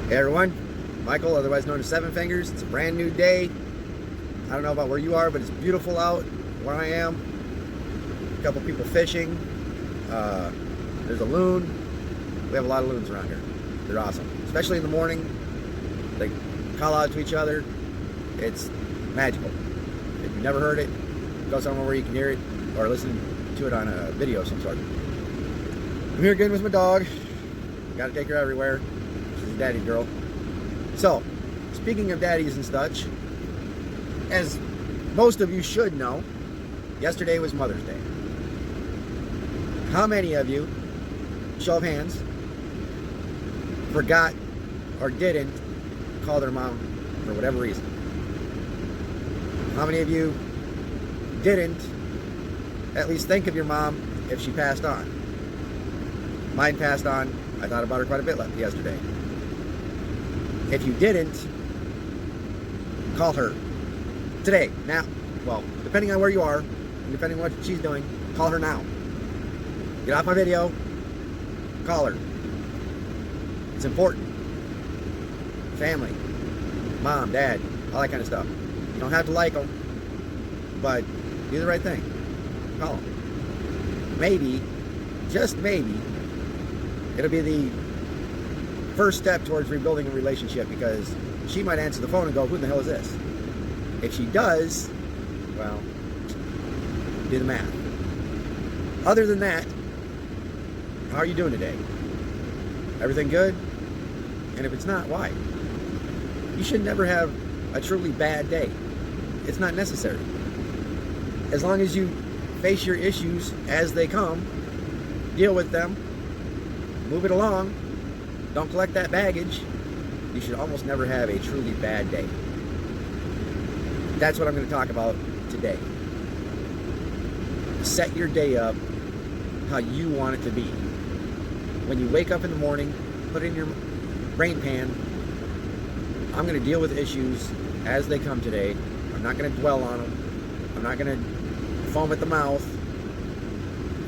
Hey everyone, Michael, otherwise known as Seven Fingers. It's a brand new day. I don't know about where you are, but it's beautiful out where I am. A couple people fishing. There's a loon. We have a lot of loons around here. They're awesome, especially in the morning. They call out to each other. It's magical. If you've never heard it, go somewhere where you can hear it or listen to it on a video of some sort. I'm here again with my dog. Got to take her everywhere. She's a daddy girl. So, speaking of daddies and such, as most of you should know, yesterday was Mother's Day. How many of you, show of hands, forgot or didn't call their mom for whatever reason? How many of you didn't at least think of your mom if she passed on? Mine passed on. I thought about her quite a bit yesterday. If you didn't, call her today, now. Well, depending on where you are, and depending on what she's doing, call her now. Get off my video, call her. It's important. Family, mom, dad, all that kind of stuff. You don't have to like them, but do the right thing. Call them. Maybe, just maybe, it'll be the first step towards rebuilding a relationship, because she might answer the phone and go, who the hell is this? If she does, well, do the math. Other than that, how are you doing today? Everything good? And if it's not, why? You should never have a truly bad day. It's not necessary. As long as you face your issues as they come, deal with them, move it along, don't collect that baggage, you should almost never have a truly bad day. That's what I'm going to talk about today. Set your day up how you want it to be. When you wake up in the morning, put it in your brain pan, I'm going to deal with issues as they come today. I'm not going to dwell on them. I'm not going to foam at the mouth.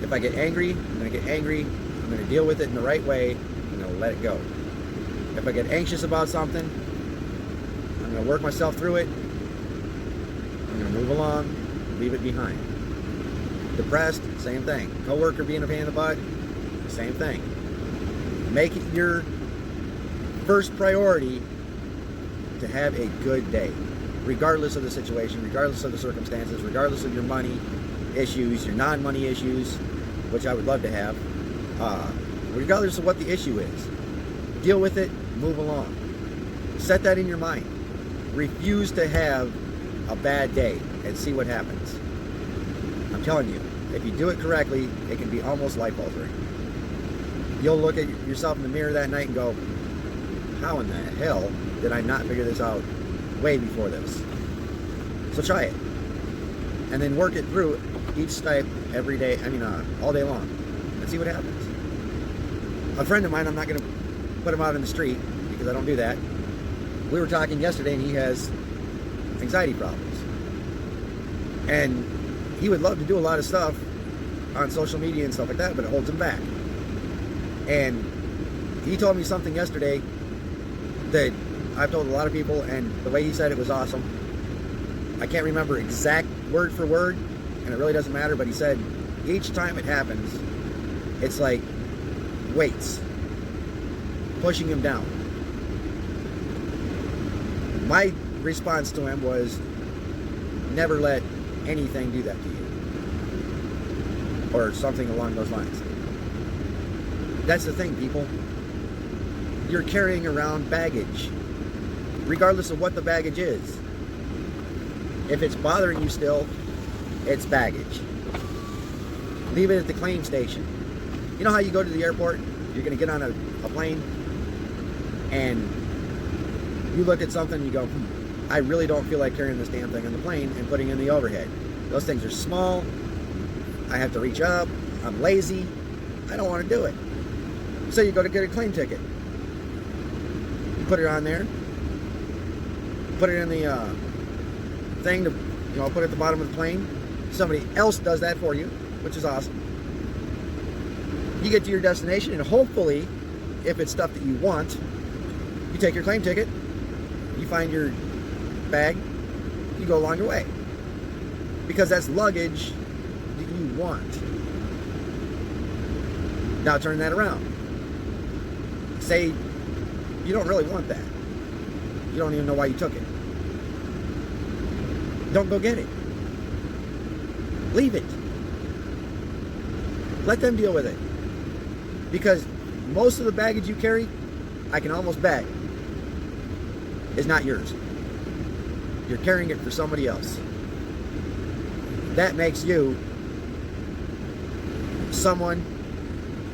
If I get angry, I'm going to get angry. I'm going to deal with it in the right way. I'm going to let it go. If I get anxious about something, I'm going to work myself through it. I'm going to move along, leave it behind. Depressed, same thing. Coworker being a pain in the butt, same thing. Make it your first priority to have a good day, regardless of the situation, regardless of the circumstances, regardless of your money issues, your non-money issues, which I would love to have. Regardless of what the issue is, deal with it, move along. Set that in your mind. Refuse to have a bad day and see what happens. I'm telling you, if you do it correctly, it can be almost life-altering. You'll look at yourself in the mirror that night and go, how in the hell did I not figure this out way before this? So try it. And then work it through each step every day, all day long, and see what happens. A friend of mine, I'm not going to put him out in the street because I don't do that. We were talking yesterday and he has anxiety problems. And he would love to do a lot of stuff on social media and stuff like that, but it holds him back. And he told me something yesterday that I've told a lot of people, and the way he said it was awesome. I can't remember exact word for word, and it really doesn't matter, but he said each time it happens, it's like weights pushing him down. My response to him was, never let anything do that to you, or something along those lines. That's the thing, people. You're carrying around baggage, regardless of what the baggage is. If it's bothering you still, it's baggage. Leave it at the claim station. You know how you go to the airport, you're going to get on a plane, and you look at something and you go, I really don't feel like carrying this damn thing on the plane and putting in the overhead. Those things are small. I have to reach up. I'm lazy. I don't want to do it. So you go to get a claim ticket. You put it on there. Put it in the thing to, put it at the bottom of the plane. Somebody else does that for you, which is awesome. You get to your destination, and hopefully, if it's stuff that you want, You take your claim ticket, you find your bag, you go along your way. Because that's luggage that you want. Now turn that around. Say you don't really want that. You don't even know why you took it. Don't go get it. Leave it. Let them deal with it. Because most of the baggage you carry, I can almost bet, is not yours. You're carrying it for somebody else. That makes you someone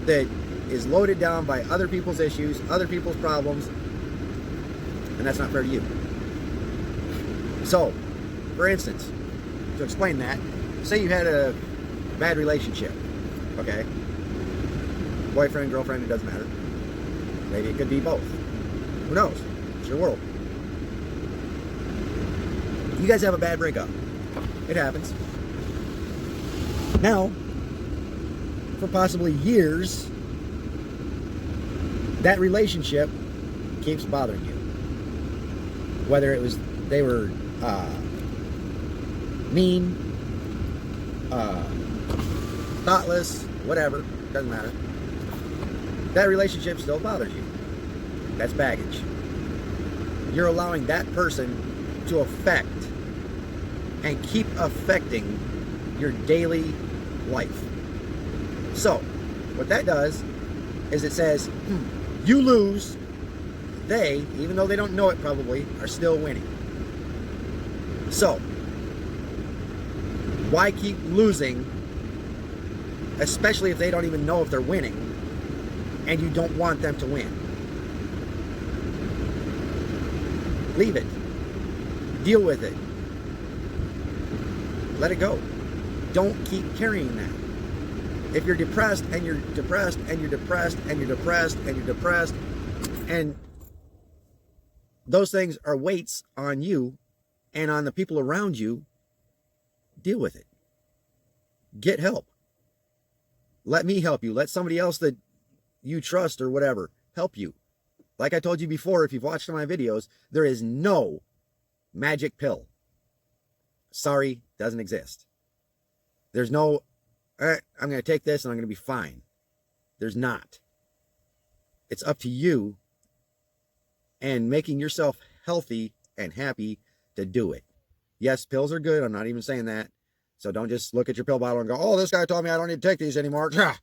that is loaded down by other people's issues, other people's problems, and that's not fair to you. So, for instance, to explain that, say you had a bad relationship, okay? Boyfriend, girlfriend, it doesn't matter. Maybe it could be both. Who knows? It's your world. You guys have a bad breakup. It happens. Now, for possibly years, that relationship keeps bothering you. Whether it was they were mean, thoughtless, whatever, doesn't matter. That relationship still bothers you. That's baggage. You're allowing that person to affect and keep affecting your daily life. So, what that does is it says, you lose, they, even though they don't know it probably, are still winning. So, why keep losing, especially if they don't even know if they're winning, and you don't want them to win? Leave it. Deal with it. Let it go. Don't keep carrying that. If you're depressed and you're depressed and you're depressed and you're depressed and you're depressed, and those things are weights on you and on the people around you, deal with it. Get help. Let me help you. Let somebody else that you trust or whatever help you. Like I told you before, if you've watched my videos, there is no magic pill. Sorry, doesn't exist. There's no, all right, I'm going to take this and I'm going to be fine. There's not. It's up to you and making yourself healthy and happy to do it. Yes, pills are good. I'm not even saying that. So don't just look at your pill bottle and go, oh, this guy told me I don't need to take these anymore. Throw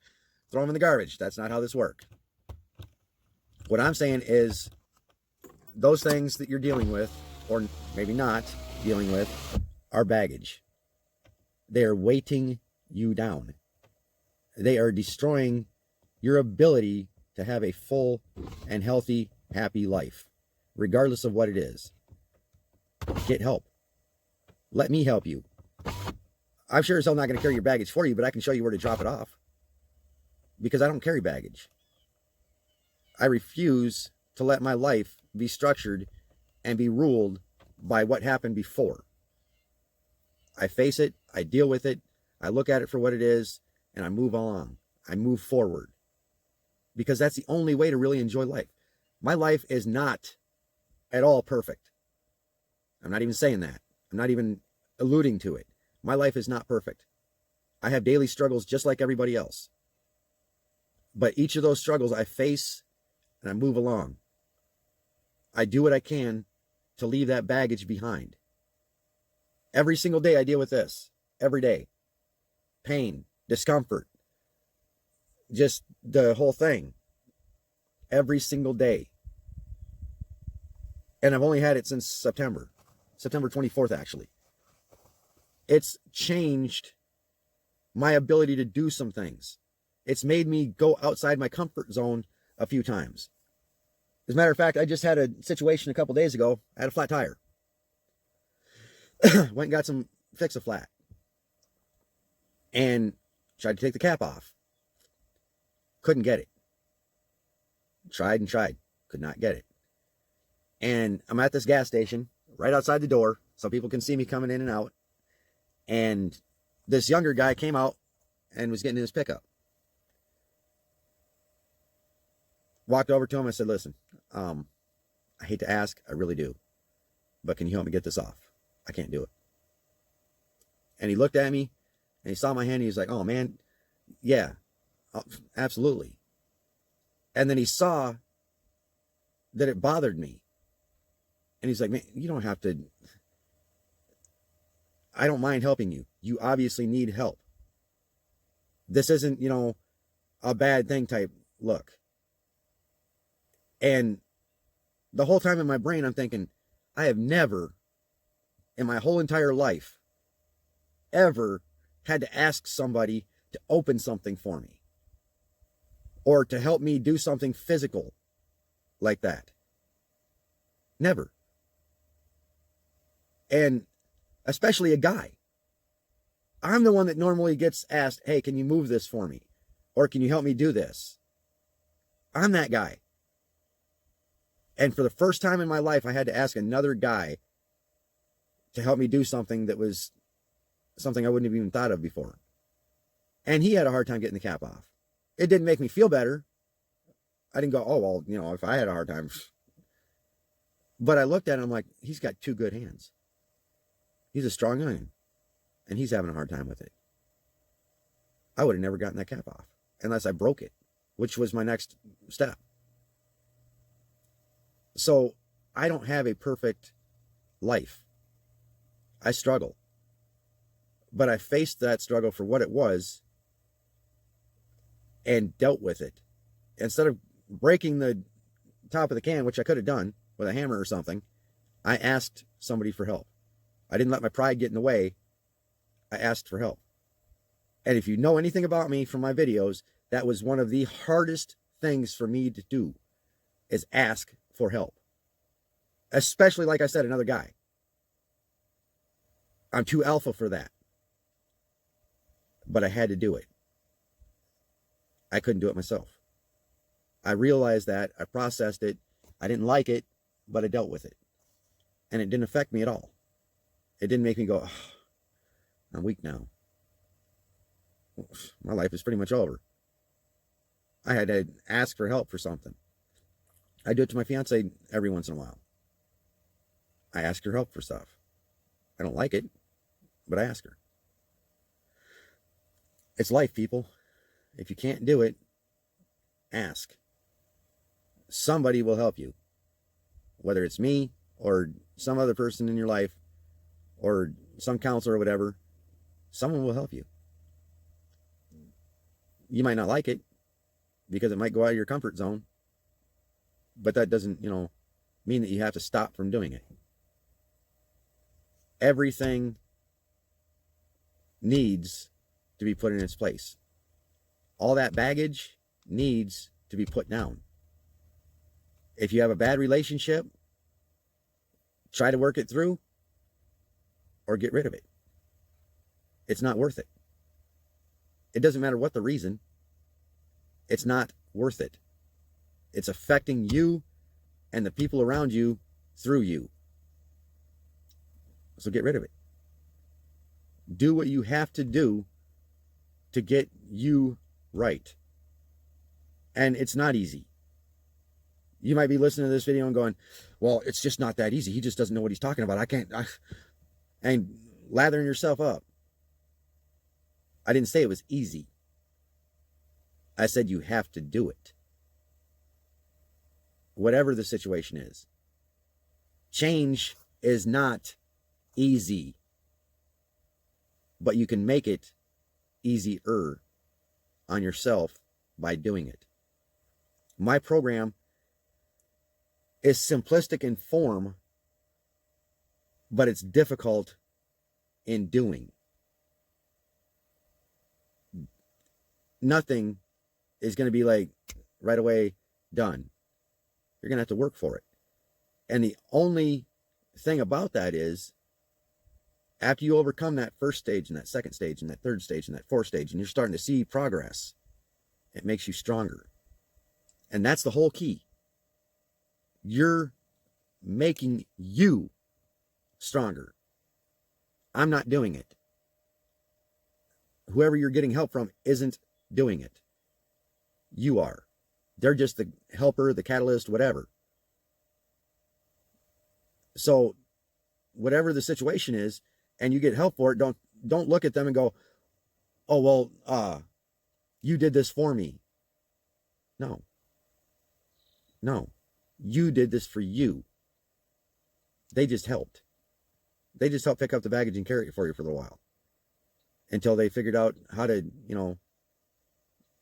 them in the garbage. That's not how this works. What I'm saying is those things that you're dealing with, or maybe not dealing with, are baggage. They're weighting you down. They are destroying your ability to have a full and healthy, happy life, regardless of what it is. Get help. Let me help you. I'm sure as hell not going to carry your baggage for you, but I can show you where to drop it off. Because I don't carry baggage. I refuse to let my life be structured and be ruled by what happened before. I face it, I deal with it, I look at it for what it is, and I move along. I move forward. Because that's the only way to really enjoy life. My life is not at all perfect. I'm not even saying that. I'm not even alluding to it. My life is not perfect. I have daily struggles just like everybody else. But each of those struggles I face and I move along. I do what I can to leave that baggage behind. Every single day I deal with this. Every day. Pain, discomfort, just the whole thing. Every single day. And I've only had it since September 24th actually. It's changed my ability to do some things. It's made me go outside my comfort zone a few times. As a matter of fact, I just had a situation a couple days ago. I had a flat tire. Went and got some Fix-A-Flat. And tried to take the cap off. Couldn't get it. Tried and tried. Could not get it. And I'm at this gas station right outside the door so people can see me coming in and out. And this younger guy came out and was getting in his pickup. Walked over to him and said, listen, I hate to ask, I really do. But can you help me get this off? I can't do it. And he looked at me and he saw my hand and he was like, oh man, yeah, absolutely. And then he saw that it bothered me. And he's like, man, you don't have to, I don't mind helping you. You obviously need help. This isn't, a bad thing type look. And the whole time in my brain, I'm thinking, I have never in my whole entire life ever had to ask somebody to open something for me or to help me do something physical like that. Never. And especially a guy. I'm the one that normally gets asked, hey, can you move this for me? Or can you help me do this? I'm that guy. And for the first time in my life, I had to ask another guy to help me do something that was something I wouldn't have even thought of before. And he had a hard time getting the cap off. It didn't make me feel better. I didn't go, oh, well, if I had a hard time. But I looked at him like, he's got two good hands. He's a strong man. And he's having a hard time with it. I would have never gotten that cap off unless I broke it, which was my next step. So I don't have a perfect life. I struggle. But I faced that struggle for what it was and dealt with it. Instead of breaking the top of the can, which I could have done with a hammer or something, I asked somebody for help. I didn't let my pride get in the way. I asked for help. And if you know anything about me from my videos, that was one of the hardest things for me to do, is ask for help. Especially, like I said, another guy. I'm too alpha for that. But I had to do it. I couldn't do it myself. I realized that. I processed it. I didn't like it, but I dealt with it. And it didn't affect me at all. It didn't make me go, oh, I'm weak now. My life is pretty much over. I had to ask for help for something. I do it to my fiance every once in a while. I ask her help for stuff. I don't like it, but I ask her. It's life, people. If you can't do it, ask. Somebody will help you. Whether it's me or some other person in your life or some counselor or whatever, someone will help you. You might not like it because it might go out of your comfort zone, but that doesn't, mean that you have to stop from doing it. Everything needs to be put in its place. All that baggage needs to be put down. If you have a bad relationship, try to work it through or get rid of it. It's not worth it. It doesn't matter what the reason. It's not worth it. It's affecting you and the people around you through you. So get rid of it. Do what you have to do to get you right. And it's not easy. You might be listening to this video and going, well, it's just not that easy. He just doesn't know what he's talking about. And lathering yourself up. I didn't say it was easy. I said you have to do it. Whatever the situation is. Change is not easy. But you can make it easier on yourself by doing it. My program is simplistic in form, but it's difficult in doing. Nothing is going to be like right away done. You're going to have to work for it. And the only thing about that is, after you overcome that first stage and that second stage and that third stage and that fourth stage, and you're starting to see progress, it makes you stronger. And that's the whole key. You're making you stronger. I'm not doing it. Whoever you're getting help from isn't doing it. You are. They're just the helper, the catalyst, whatever. So whatever the situation is, and you get help for it, don't look at them and go, oh, well, you did this for me. No. You did this for you. They just helped. They just helped pick up the baggage and carry it for you for a while until they figured out how to,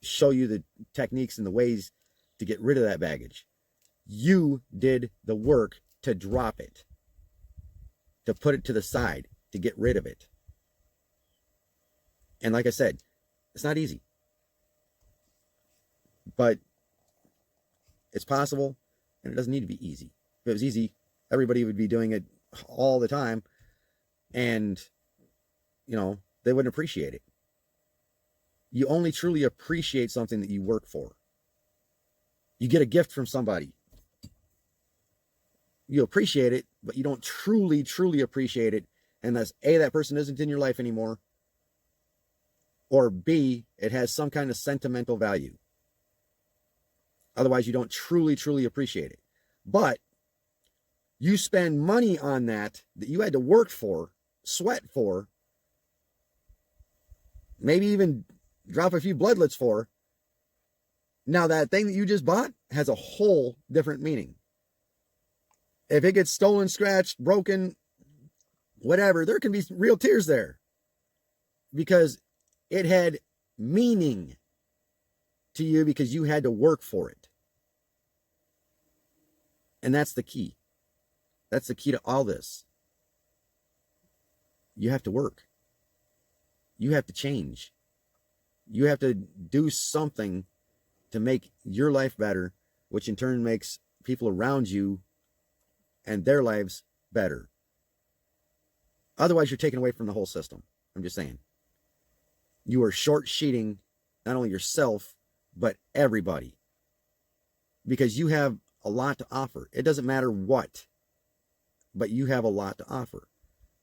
show you the techniques and the ways to get rid of that baggage. You did the work to drop it, to put it to the side, to get rid of it. And like I said, it's not easy, but it's possible, and it doesn't need to be easy. If it was easy, everybody would be doing it all the time, and they wouldn't appreciate it. You only truly appreciate something that you work for. You get a gift from somebody, you appreciate it, but you don't truly appreciate it unless A, that person isn't in your life anymore, or B, it has some kind of sentimental value. Otherwise, you don't truly appreciate it. But you spend money on that you had to work for, sweat for, maybe even drop a few bloodlets for. Now that thing that you just bought has a whole different meaning. If it gets stolen, scratched, broken, whatever, there can be real tears there because it had meaning to you because you had to work for it. And that's the key. That's the key to all this. You have to work. You have to change. You have to do something to make your life better, which in turn makes people around you and their lives better. Otherwise, you're taken away from the whole system. I'm just saying. You are short-sheeting not only yourself, but everybody. Because you have a lot to offer. It doesn't matter what, but you have a lot to offer.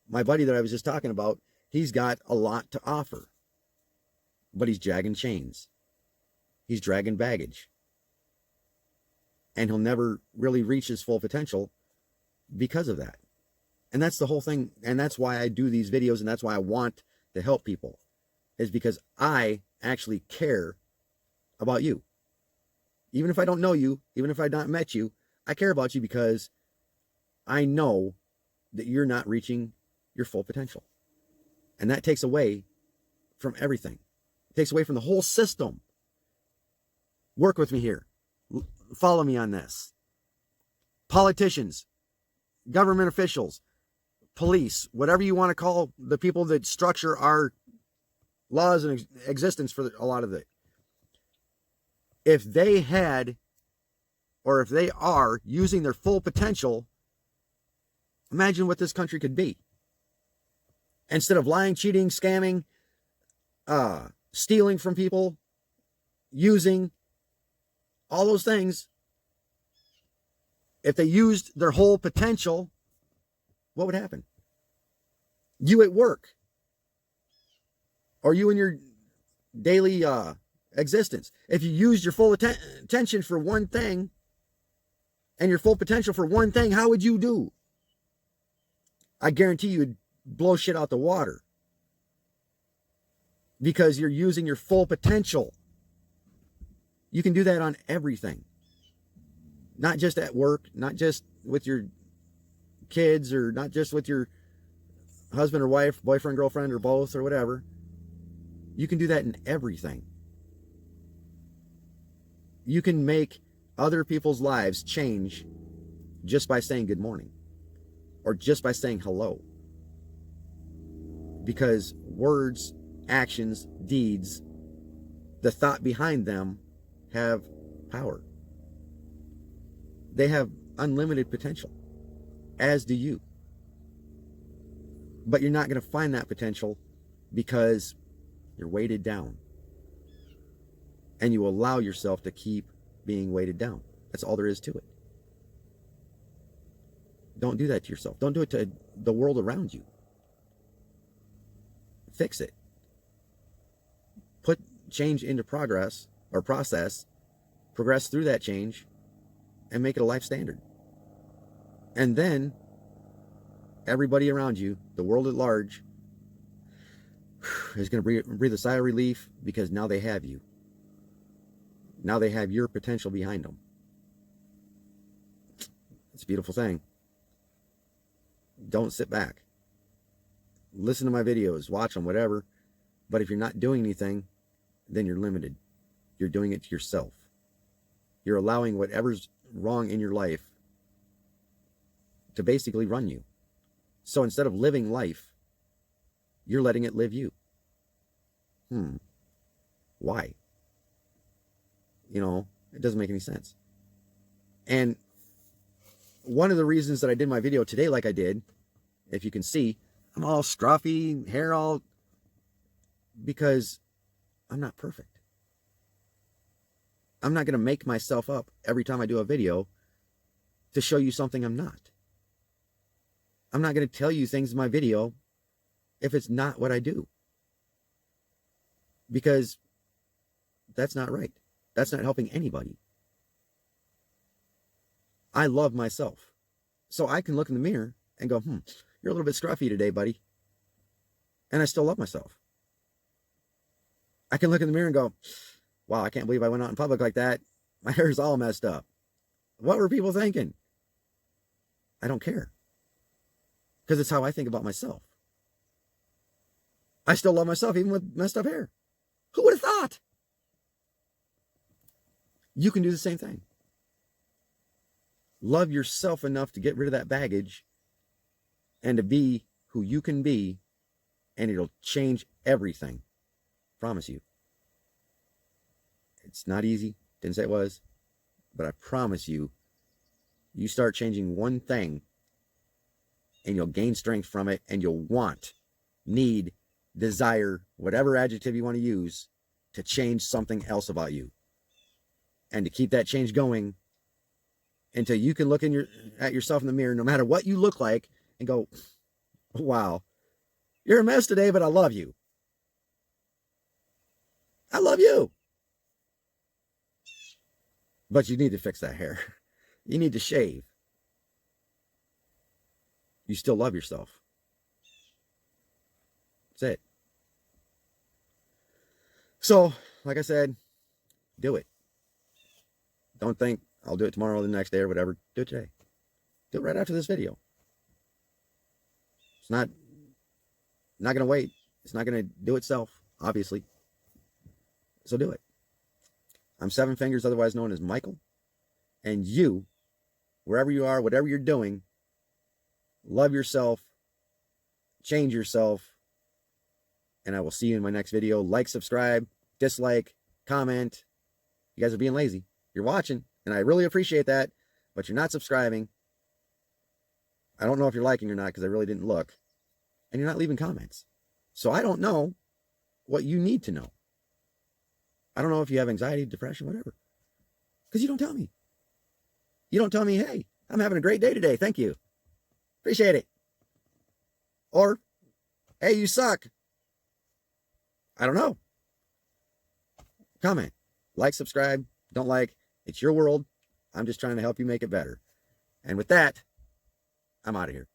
My buddy that I was just talking about, he's got a lot to offer, but he's dragging chains. He's dragging baggage. And he'll never really reach his full potential because of that. And that's the whole thing. And that's why I do these videos. And that's why I want to help people, is because I actually care about you. Even if I don't know you, even if I've not met you, I care about you because I know that you're not reaching your full potential. And that takes away from everything. It takes away from the whole system. Work with me here. Follow me on this. Politicians, government officials, police, whatever you want to call the people that structure our laws and existence for a lot of it. If they had, or if they are using their full potential, imagine what this country could be. Instead of lying, cheating, scamming, stealing from people, using, all those things, if they used their whole potential, what would happen? You at work, or you in your daily existence, if you used your full attention for one thing and your full potential for one thing, how would you do? I guarantee you would blow shit out the water because you're using your full potential. You can do that on everything, not just at work, not just with your kids, or not just with your husband or wife, boyfriend, girlfriend, or both, or whatever. You can do that in everything. You can make other people's lives change just by saying good morning or just by saying hello. Because words, actions, deeds, the thought behind them have power. They have unlimited potential, as do you. But you're not going to find that potential because you're weighted down. And you allow yourself to keep being weighted down. That's all there is to it. Don't do that to yourself. Don't do it to the world around you. Fix it. Put change into progress or process, progress through that change, and make it a life standard. And then everybody around you, the world at large, is going to breathe a sigh of relief because now they have you. Now they have your potential behind them. It's a beautiful thing. Don't sit back. Listen to my videos, watch them, whatever. But if you're not doing anything, then you're limited. You're doing it to yourself. You're allowing whatever's wrong in your life to basically run you. So instead of living life, you're letting it live you. Why? You know, it doesn't make any sense. And one of the reasons that I did my video today like I did, if you can see, I'm all scruffy, hair all, because I'm not perfect. I'm not going to make myself up every time I do a video to show you something I'm not. I'm not going to tell you things in my video if it's not what I do. Because that's not right. That's not helping anybody. I love myself. So I can look in the mirror and go, you're a little bit scruffy today, buddy. And I still love myself. I can look in the mirror and go, wow, I can't believe I went out in public like that. My hair's all messed up. What were people thinking? I don't care. Because it's how I think about myself. I still love myself even with messed up hair. Who would have thought? You can do the same thing. Love yourself enough to get rid of that baggage and to be who you can be, and it'll change everything. Promise you. It's not easy. Didn't say it was. But I promise you, you start changing one thing and you'll gain strength from it, and you'll want, need, desire, whatever adjective you want to use, to change something else about you. And to keep that change going until you can look at yourself in the mirror, no matter what you look like, and go, wow, you're a mess today, but I love you. I love you. But you need to fix that hair. You need to shave. You still love yourself. That's it. So, like I said, do it. Don't think I'll do it tomorrow or the next day or whatever. Do it today. Do it right after this video. It's not going to wait. It's not going to do itself, obviously. So do it. I'm Seven Fingers, otherwise known as Michael. And you, wherever you are, whatever you're doing, love yourself, change yourself, and I will see you in my next video. Like, subscribe, dislike, comment. You guys are being lazy. You're watching, and I really appreciate that, but you're not subscribing. I don't know if you're liking or not because I really didn't look. And you're not leaving comments. So I don't know what you need to know. I don't know if you have anxiety, depression, whatever. Because you don't tell me. You don't tell me, hey, I'm having a great day today. Thank you. Appreciate it. Or, hey, you suck. I don't know. Comment. Like, subscribe. Don't like. It's your world. I'm just trying to help you make it better. And with that, I'm out of here.